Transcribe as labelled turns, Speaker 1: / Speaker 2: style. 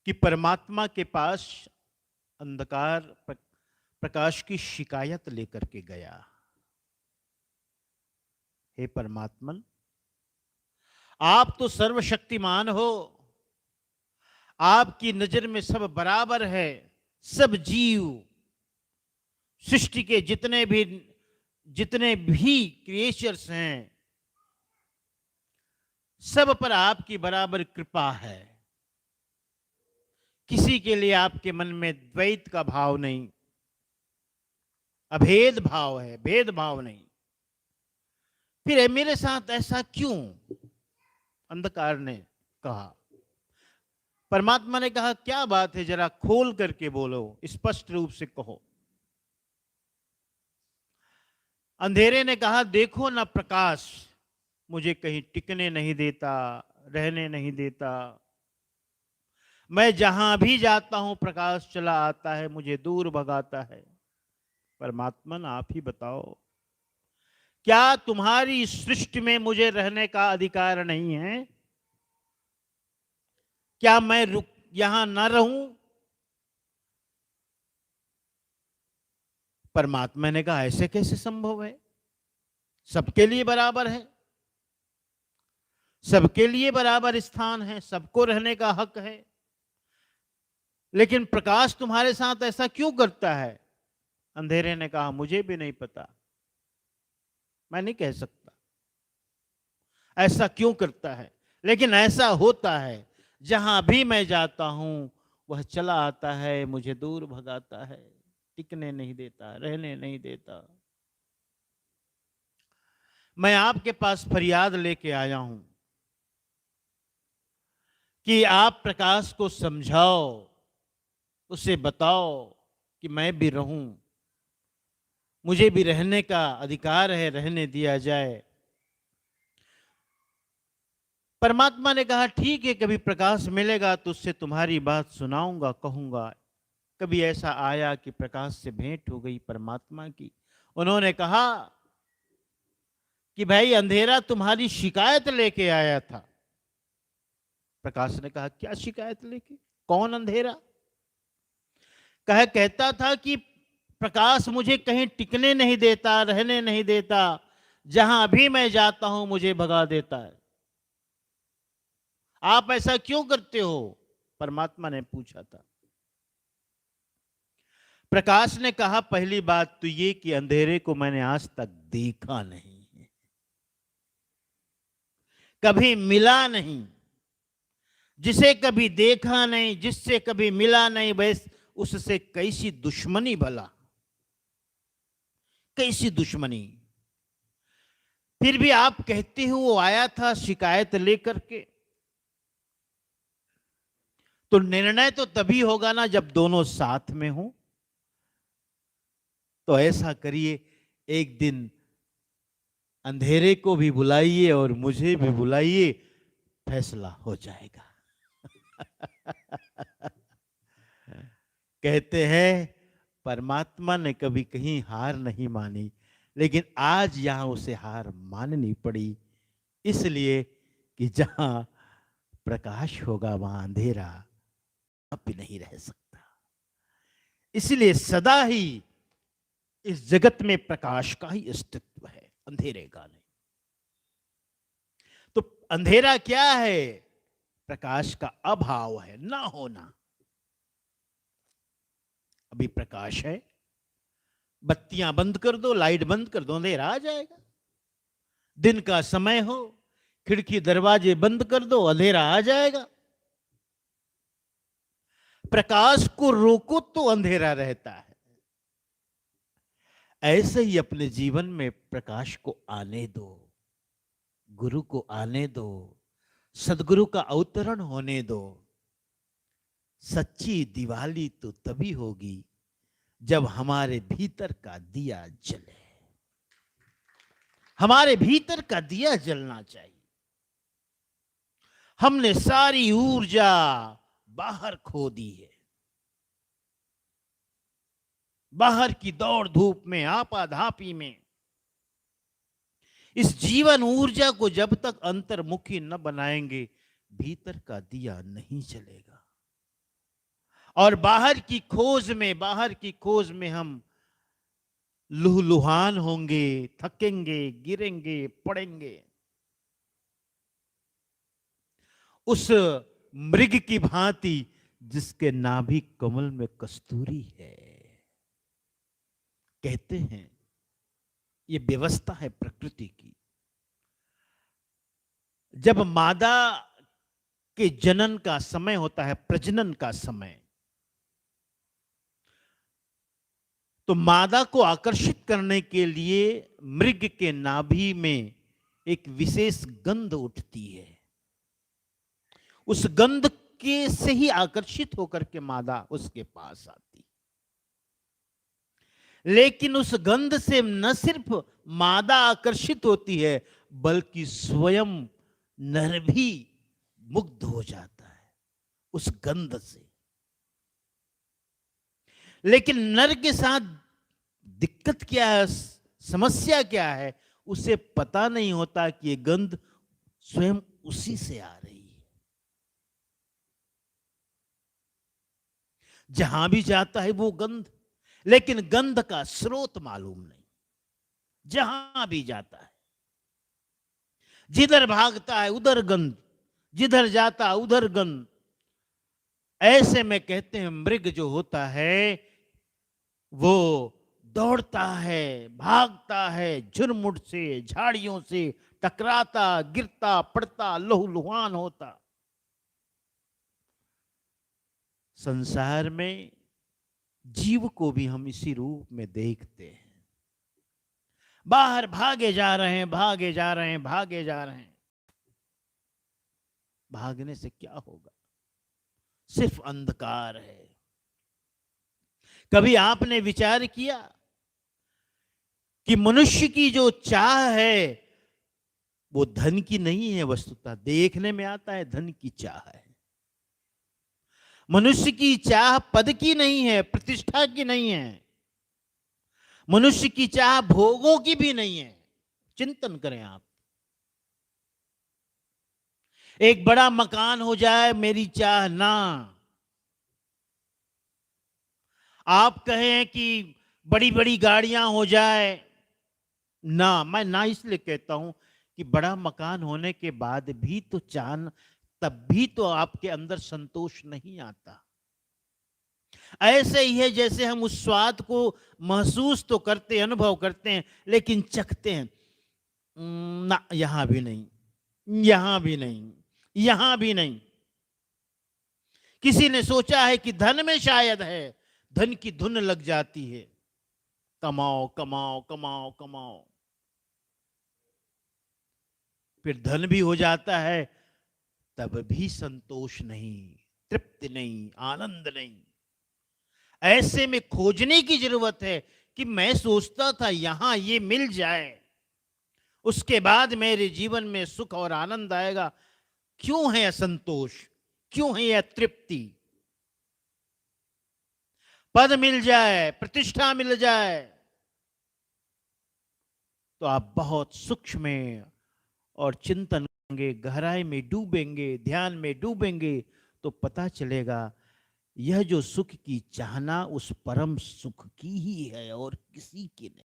Speaker 1: कि परमात्मा के पास अंधकार प्रकाश की शिकायत लेकर के गया। हे परमात्मन, आप तो सर्वशक्तिमान हो, आपकी नजर में सब बराबर है। सब जीव, सृष्टि के जितने भी क्रिएचर्स हैं, सब पर आपकी बराबर कृपा है। किसी के लिए आपके मन में द्वैत का भाव नहीं, अभेद भाव है, भेदभाव नहीं। फिर मेरे साथ ऐसा क्यों? अंधकार ने कहा। परमात्मा ने कहा, क्या बात है, जरा खोल करके बोलो, स्पष्ट रूप से कहो। अंधेरे ने कहा, देखो ना, प्रकाश मुझे कहीं टिकने नहीं देता, रहने नहीं देता। मैं जहां भी जाता हूं प्रकाश चला आता है, मुझे दूर भगाता है। परमात्मन, आप ही बताओ, क्या तुम्हारी सृष्टि में मुझे रहने का अधिकार नहीं है? क्या मैं यहां न रहूं? परमात्मा ने कहा, ऐसे कैसे संभव है? सबके लिए बराबर है, सबके लिए बराबर स्थान है, सबको रहने का हक है। लेकिन प्रकाश तुम्हारे साथ ऐसा क्यों करता है? अंधेरे ने कहा, मुझे भी नहीं पता, मैं नहीं कह सकता ऐसा क्यों करता है, लेकिन ऐसा होता है। जहां भी मैं जाता हूं वह चला आता है, मुझे दूर भगाता है, टिकने नहीं देता, रहने नहीं देता। मैं आपके पास फरियाद लेके आया हूं कि आप प्रकाश को समझाओ, उसे बताओ कि मैं भी रहूं, मुझे भी रहने का अधिकार है, रहने दिया जाए। परमात्मा ने कहा, ठीक है, कभी प्रकाश मिलेगा तो उससे तुम्हारी बात सुनाऊंगा, कहूंगा। कभी ऐसा आया कि प्रकाश से भेंट हो गई परमात्मा की। उन्होंने कहा कि भाई, अंधेरा तुम्हारी शिकायत लेके आया था। प्रकाश ने कहा, क्या शिकायत लेके? कौन अंधेरा? कहता था कि प्रकाश मुझे कहीं टिकने नहीं देता, रहने नहीं देता, जहां भी मैं जाता हूं मुझे भगा देता है। आप ऐसा क्यों करते हो? परमात्मा ने पूछा था। प्रकाश ने कहा, पहली बात तो ये कि अंधेरे को मैंने आज तक देखा नहीं है, कभी मिला नहीं। जिसे कभी देखा नहीं, जिससे कभी मिला नहीं, बस उससे कैसी दुश्मनी भला, कैसी दुश्मनी। फिर भी आप कहते हो वो आया था शिकायत लेकर के, तो निर्णय तो तभी होगा ना जब दोनों साथ में हो। तो ऐसा करिए, एक दिन अंधेरे को भी बुलाइए और मुझे भी बुलाइए, फैसला हो जाएगा। कहते हैं परमात्मा ने कभी कहीं हार नहीं मानी, लेकिन आज यहां उसे हार माननी पड़ी, इसलिए कि जहां प्रकाश होगा वहां अंधेरा अब भी नहीं रह सकता। इसलिए सदा ही इस जगत में प्रकाश का ही अस्तित्व है, अंधेरे का नहीं। तो अंधेरा क्या है? प्रकाश का अभाव है, ना होना। अभी प्रकाश है, बत्तियां बंद कर दो, लाइट बंद कर दो, अंधेरा आ जाएगा। दिन का समय हो, खिड़की दरवाजे बंद कर दो, अंधेरा आ जाएगा। प्रकाश को रोको तो अंधेरा रहता है। ऐसे ही अपने जीवन में प्रकाश को आने दो, गुरु को आने दो, सदगुरु का अवतरण होने दो। सच्ची दिवाली तो तभी होगी जब हमारे भीतर का दिया जले। हमारे भीतर का दिया जलना चाहिए। हमने सारी ऊर्जा बाहर खो दी है, बाहर की दौड़ धूप में, आपाधापी में। इस जीवन ऊर्जा को जब तक अंतर्मुखी न बनाएंगे, भीतर का दिया नहीं जलेगा। और बाहर की खोज में हम लुहलुहान होंगे, थकेंगे, गिरेंगे, पड़ेंगे। उस मृग की भांति जिसके नाभि कमल में कस्तूरी है। कहते हैं ये व्यवस्था है प्रकृति की। जब मादा के जनन का समय होता है, प्रजनन का समय, तो मादा को आकर्षित करने के लिए मृग के नाभि में एक विशेष गंध उठती है। उस गंध के से ही आकर्षित होकर के मादा उसके पास आती। लेकिन उस गंध से न सिर्फ मादा आकर्षित होती है, बल्कि स्वयं नर भी मुग्ध हो जाता है उस गंध से। लेकिन नर के साथ दिक्कत क्या है, समस्या क्या है, उसे पता नहीं होता कि ये गंध स्वयं उसी से आ रही है। जहां भी जाता है वो गंध, लेकिन गंध का स्रोत मालूम नहीं। जहां भी जाता है, जिधर भागता है उधर गंध, जिधर जाता है उधर गंध। ऐसे में कहते हैं मृग जो होता है वो दौड़ता है, भागता है, झुरमुट से, झाड़ियों से टकराता, गिरता पड़ता, लहूलुहान होता। संसार में जीव को भी हम इसी रूप में देखते हैं। बाहर भागे जा रहे हैं, भागे जा रहे हैं, भागे जा रहे हैं। भागने से क्या होगा? सिर्फ अंधकार है। कभी आपने विचार किया कि मनुष्य की जो चाह है वो धन की नहीं है? वस्तुतः देखने में आता है धन की चाह है। मनुष्य की चाह पद की नहीं है, प्रतिष्ठा की नहीं है। मनुष्य की चाह भोगों की भी नहीं है। चिंतन करें आप। एक बड़ा मकान हो जाए मेरी चाह ना। आप कहें कि बड़ी बड़ी गाड़ियां हो जाए ना। मैं ना इसलिए कहता हूं कि बड़ा मकान होने के बाद भी तो चाह, तब भी तो आपके अंदर संतोष नहीं आता। ऐसे ही है जैसे हम उस स्वाद को महसूस तो करते, अनुभव करते हैं, लेकिन चखते हैं ना, यहां भी नहीं, यहां भी नहीं, यहां भी नहीं। किसी ने सोचा है कि धन में शायद है, धन की धुन लग जाती है, कमाओ कमाओ कमाओ कमाओ। फिर धन भी हो जाता है, तब भी संतोष नहीं, तृप्ति नहीं, आनंद नहीं। ऐसे में खोजने की जरूरत है कि मैं सोचता था यहां ये मिल जाए, उसके बाद मेरे जीवन में सुख और आनंद आएगा। क्यों है असंतोष? क्यों है तृप्ति? पद मिल जाए, प्रतिष्ठा मिल जाए, तो आप बहुत सूक्ष्म और चिंतन करेंगे, गहराई में डूबेंगे, ध्यान में डूबेंगे, तो पता चलेगा यह जो सुख की चाहना उस परम सुख की ही है और किसी की नहीं।